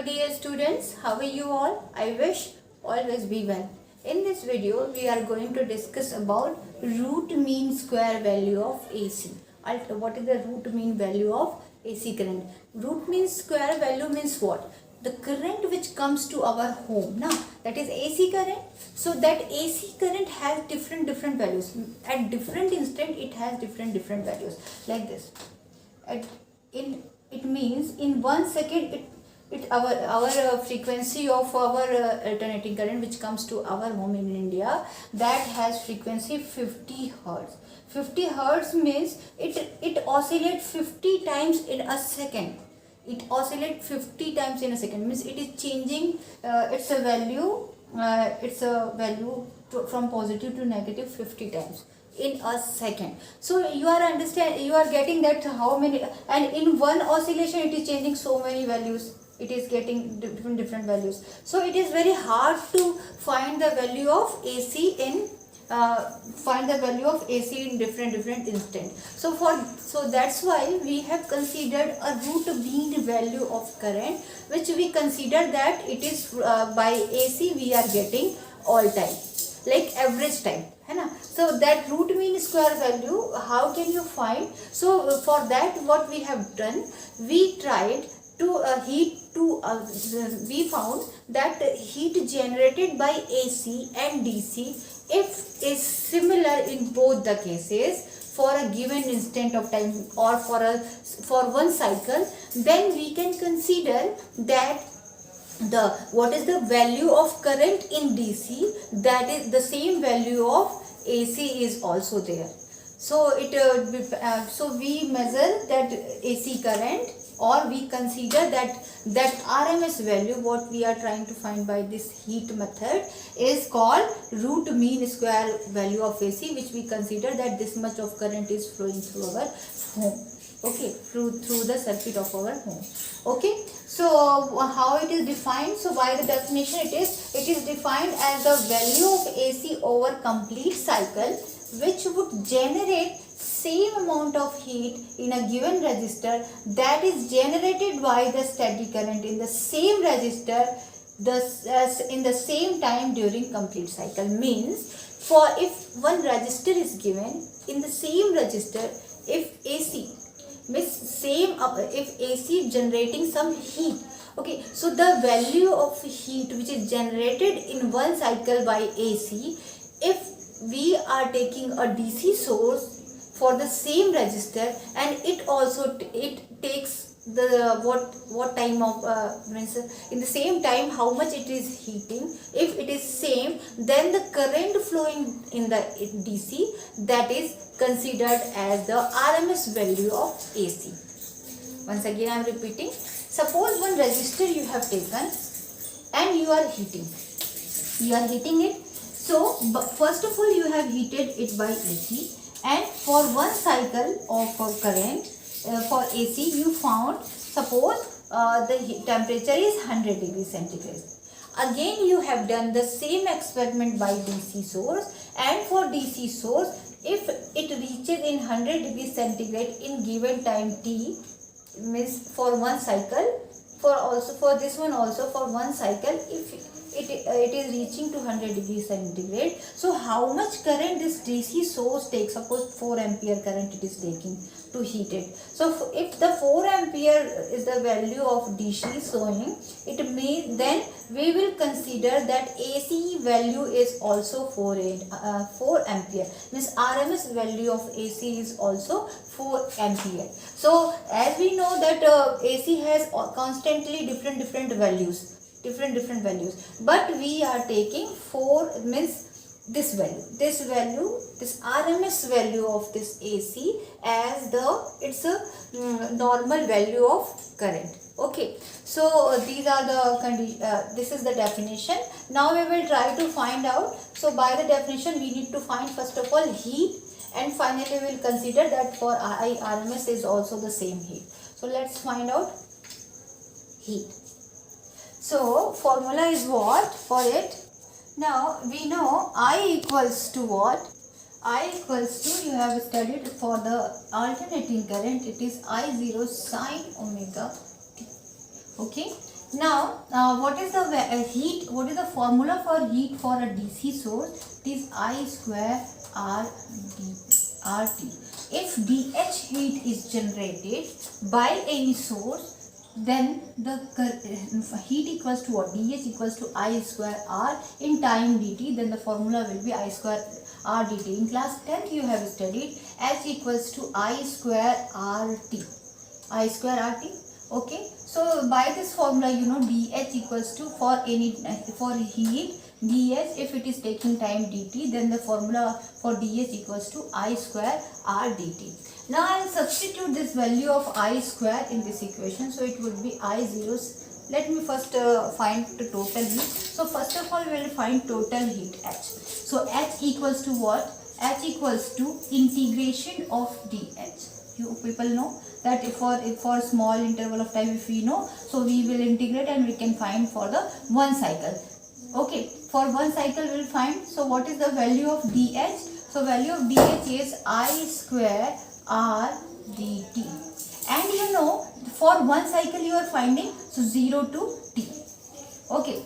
dear students, how are you all? I wish always be well. In this video, we are going to discuss about root mean square value of AC. What is the root mean value of AC current? Root mean square value means what? The current which comes to our home, now that is AC current. So that AC current has different values. At different instant, it has different values like this. It means in 1 second our frequency of our alternating current which comes to our home in India, that has frequency 50 hertz. 50 hertz means it oscillates 50 times in a second. It oscillates 50 times in a second, means it is changing its a value from positive to negative 50 times in a second. So you are getting that how many, and in one oscillation it is changing so many values, it is getting different values. So it is very hard to find the value of AC in different instant. So that's why we have considered a root mean value of current, which we consider that it is by AC we are getting all time, like average time, है ना. So that root mean square value, how can you find? So for that, what we have done, we tried to we found that heat generated by AC and DC, if is similar in both the cases for a given instant of time or for one cycle, then we can consider that what is the value of current in DC, that is the same value of AC is also there. So so we measure that AC current, or we consider that RMS value, what we are trying to find by this heat method, is called root mean square value of AC, which we consider that this much of current is flowing through our home, okay, through the circuit of our home. Okay, so how it is defined? So by the definition, it is defined as the value of AC over complete cycle, which would generate same amount of heat in a given resistor that is generated by the steady current in the same resistor in the same time during complete cycle. Means, for if one resistor is given, in the same resistor, if AC means if AC generating some heat, okay, so the value of heat which is generated in one cycle by AC, if we are taking a DC source for the same resistor, and it takes the what time of means in the same time how much it is heating, if it is same, then the current flowing in the DC, that is considered as the RMS value of AC. Once again I am repeating, suppose one resistor you have taken and you are heating it. So first of all, you have heated it by AC, and for one cycle of current for AC, you found, suppose the temperature is 100 degrees centigrade. Again you have done the same experiment by DC source, and for DC source, if it reaches in 100 degrees centigrade in given time t, means for one cycle, for this one also for one cycle, if it is reaching to 100 degrees centigrade, so how much current this DC source takes? Suppose 4 ampere current it is taking to heat it. So if the 4 ampere is the value of DC showing, it means then we will consider that AC value is also 4 ampere, means RMS value of AC is also 4 ampere. So as we know that AC has constantly different values, but we are taking 4, means this RMS value of this AC as it's a normal value of current. Okay, so these are the this is the definition. Now we will try to find out. So by the definition, we need to find first of all heat, and finally we will consider that for RMS is also the same heat. So let's find out heat. So formula is what for it? Now we know I equals to what? I equals to, you have studied for the alternating current, it is I0 sine omega t. Okay, Now, what is the heat? What is the formula for heat for a DC source? It is I square RT. If DH heat is generated by any source, then the heat equals to what? DH equals to I square R in time dt. Then the formula will be I square R dt. In class 10th you have studied H equals to I square RT. I square RT. Okay. So by this formula, you know, dH equals to, for any for heat, dH, if it is taking time dt, then the formula for dH equals to I square R dt. Now I will substitute this value of I square in this equation. So it would be I0. Let me first find the total heat. So first of all we will find total heat H. So H equals to what? H equals to integration of dH. You people know that for small interval of time, if we know, so we will integrate and we can find for the one cycle. Okay, for one cycle we will find. So what is the value of dH? So value of dH is I square R dt. And you know, for one cycle you are finding, so 0 to t. Okay,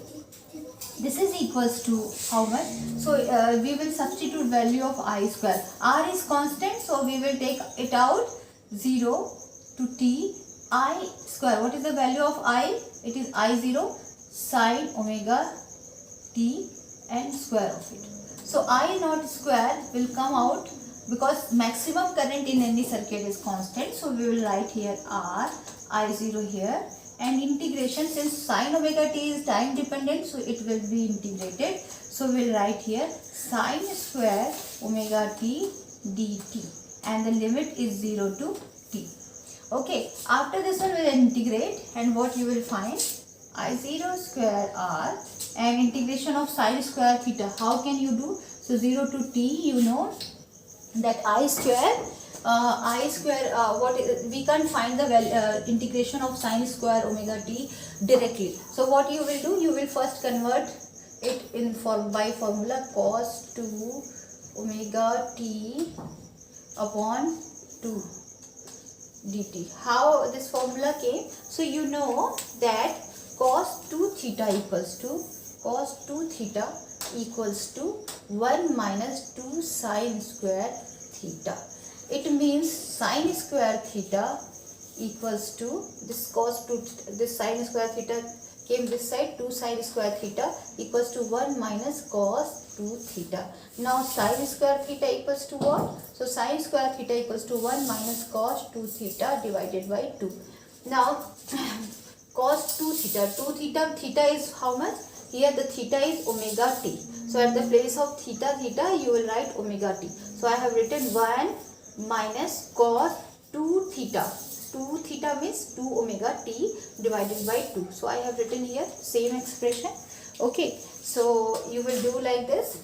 this is equals to how much? So we will substitute value of I square. R is constant, so we will take it out. 0 to t I square. What is the value of I? It is I0 sine omega t and square of it. So I naught square will come out, because maximum current in any circuit is constant. So we will write here R, I0 here, and integration, since sine omega t is time dependent, so it will be integrated. So we will write here sine square omega t dt, and the limit is 0 to t. Okay, after this one we will integrate, and what you will find? I0 square R and integration of sine square theta. How can you do? So 0 to t, you know that I square, what is, we can't find the integration of sine square omega t directly. So what you will do? You will first convert it in by formula cos 2 omega t upon 2 dt. How this formula came? So you know that cos 2 theta equals to 1 minus 2 sine square theta. It means sine square theta equals to this cos 2, this sine square theta came this side, 2 sine square theta equals to 1 minus cos 2 theta. Now sine square theta equals to what? So sine square theta equals to 1 minus cos 2 theta divided by 2. Now cos 2 theta, theta is how much? Here the theta is omega t. So at the place of theta you will write omega t. So I have written 1 minus cos 2 theta. 2 theta means 2 omega t divided by 2. So I have written here same expression. Okay, so you will do like this.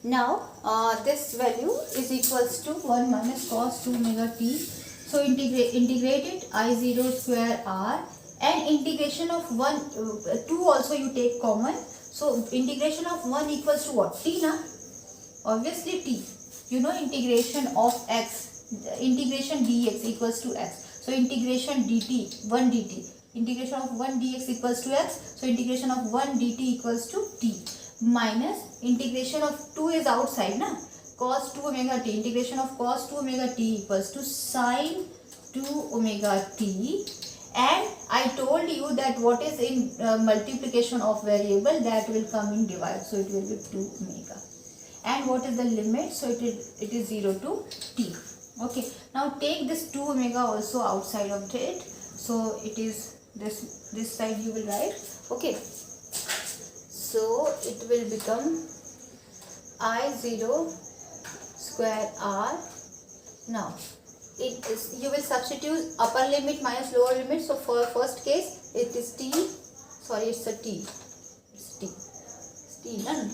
Now this value is equals to 1 minus cos 2 omega t. So integrate it, I0 square R, and integration of 2 also you take common. So integration of 1 equals to what? T na? Obviously t. You know integration of x, integration dx equals to x. So integration dt, 1 dt. Integration of 1 dx equals to x. So integration of 1 dt equals to t. Minus integration of 2 is outside na? Cos 2 omega t. Integration of cos 2 omega t equals to sine 2 omega t. And I told you that what is in multiplication of variable, that will come in divide. So it will be 2 omega. And what is the limit? So it is 0 to t. Okay. Now take this 2 omega also outside of it. So it is this side you will write. Okay. So it will become I0 square R. Now you will substitute upper limit minus lower limit. So for first case it is t, sorry it's a t, it's t,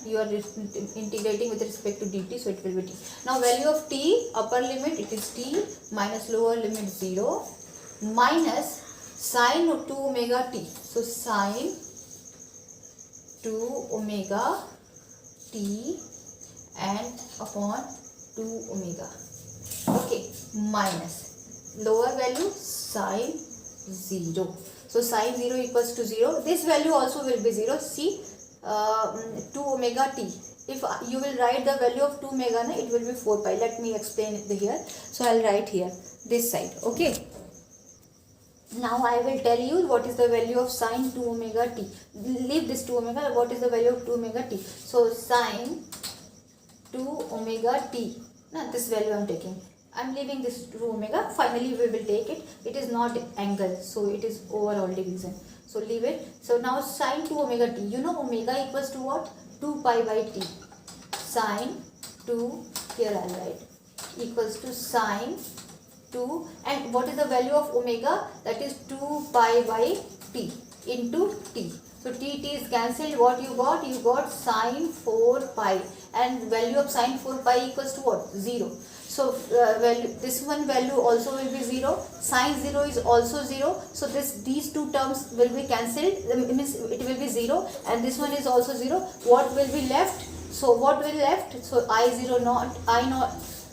you are integrating with respect to dt, so it will be t. Now value of t, upper limit it is t, minus lower limit 0, minus sine 2 omega t. So sine 2 omega t and upon 2 omega. Okay, minus lower value sine 0. So sine 0 equals to 0. This value also will be 0. See, 2 omega t. If you will write the value of 2 omega, it will be 4 pi. Let me explain it here. So I'll write here this side. Okay. Now I will tell you what is the value of sine 2 omega t. Leave this 2 omega. What is the value of 2 omega t? So sine 2 omega t. Now this value I am taking. I am leaving this 2 omega. Finally we will take it. It is not angle. So it is overall division. So leave it. So now sine 2 omega t. You know omega equals to what? 2 pi by t. Sine 2, here I will write, equals to sine 2, and what is the value of omega? That is 2 pi by t into t. So t is cancelled. What you got? You got sine 4 pi, and value of sine 4 pi equals to what? 0. So this one value also will be 0. Sine 0 is also 0. So these two terms will be cancelled. Means it will be 0, and this one is also 0. What will be left? So what will left? So I0 naught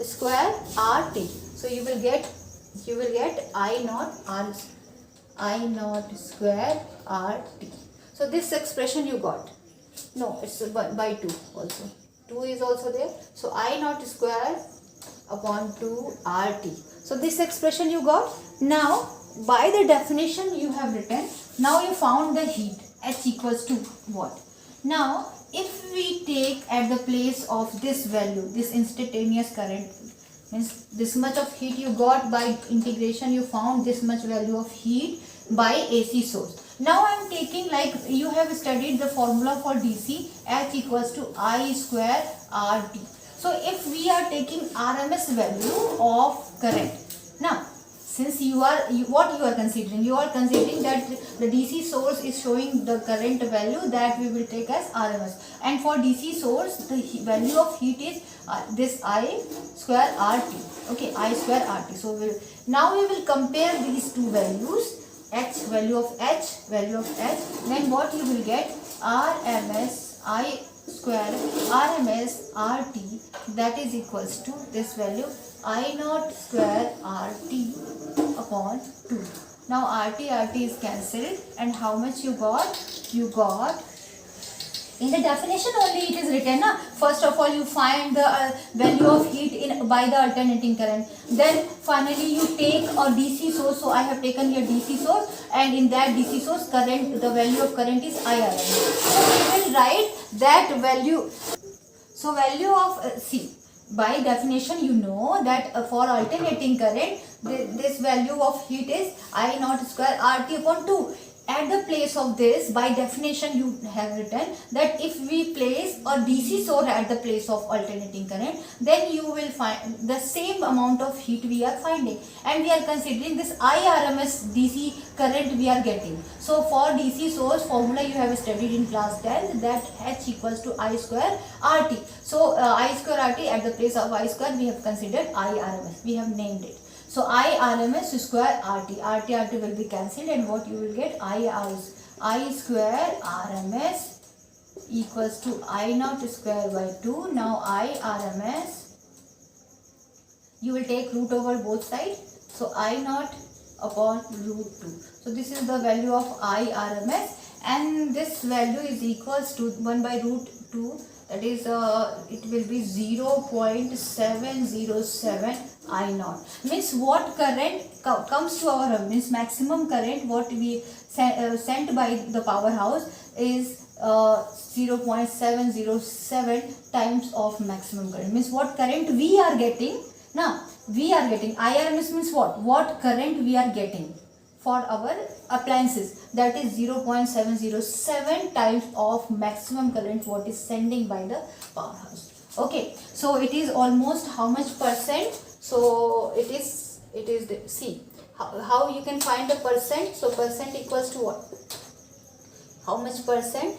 square RT. So you will get I naught square RT. So this expression you got. No, it's by 2 also. 2 is also there. So I naught square upon 2 RT. So this expression you got. Now by the definition you have written. Now you found the heat. H equals to what? Now if we take at the place of this value, this instantaneous current, means this much of heat you got by integration, you found this much value of heat by AC source. Now I am taking, like you have studied the formula for DC, H equals to I square RT. So if we are taking RMS value of current, now since what you are considering? You are considering that the DC source is showing the current value, that we will take as RMS. And for DC source, the value of heat is this I square RT. Okay, I square RT. So now we will compare these two values, H, value of H, value of H. Then what you will get? RMS I square RMS RT, that is equals to this value I naught square RT upon 2. Now RT is cancelled, and how much you got? You got, in the definition only it is written, first of all you find the value of heat by the alternating current. Then finally you take a DC source. So I have taken here DC source, and in that DC source current, the value of current is IRM. So we will write that value. So value of C. By definition you know that for alternating current this value of heat is I naught square RT upon 2. At the place of this, by definition you have written that if we place a DC source at the place of alternating current, then you will find the same amount of heat we are finding, and we are considering this IRMS DC current we are getting. So for DC source formula you have studied in class 10, that H equals to I square RT. So I square RT, at the place of I square we have considered IRMS, we have named it. So I RMS square RT will be cancelled, and what you will get? I square RMS equals to I naught square by 2. Now I RMS, you will take root over both sides. So I naught upon root 2. So this is the value of I RMS, and this value is equals to 1 by root 2. That is, it will be 0.707 I naught. Means what current comes to our means maximum current what we sent by the powerhouse is 0.707 times of maximum current. Means what current we are getting. Now we are getting IRMS means what current we are getting for our appliances, that is 0.707 times of maximum current what is sending by the powerhouse. Okay, so it is almost how much percent? So it is the, see how you can find the percent. So percent equals to what? How much percent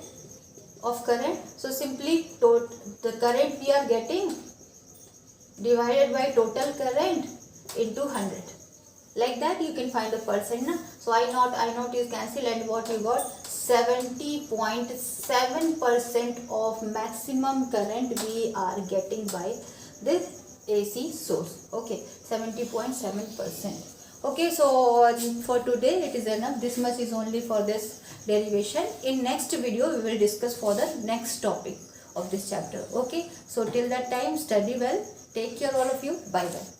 of current? So simply the current we are getting divided by total current into 100. Like that you can find the percent. So I naught is cancelled, and what you got? 70.7% of maximum current we are getting by this AC source. Okay, 70.7%. Okay, so for today it is enough. This much is only for this derivation. In next video we will discuss for the next topic of this chapter. Okay, so till that time study well. Take care all of you. Bye bye.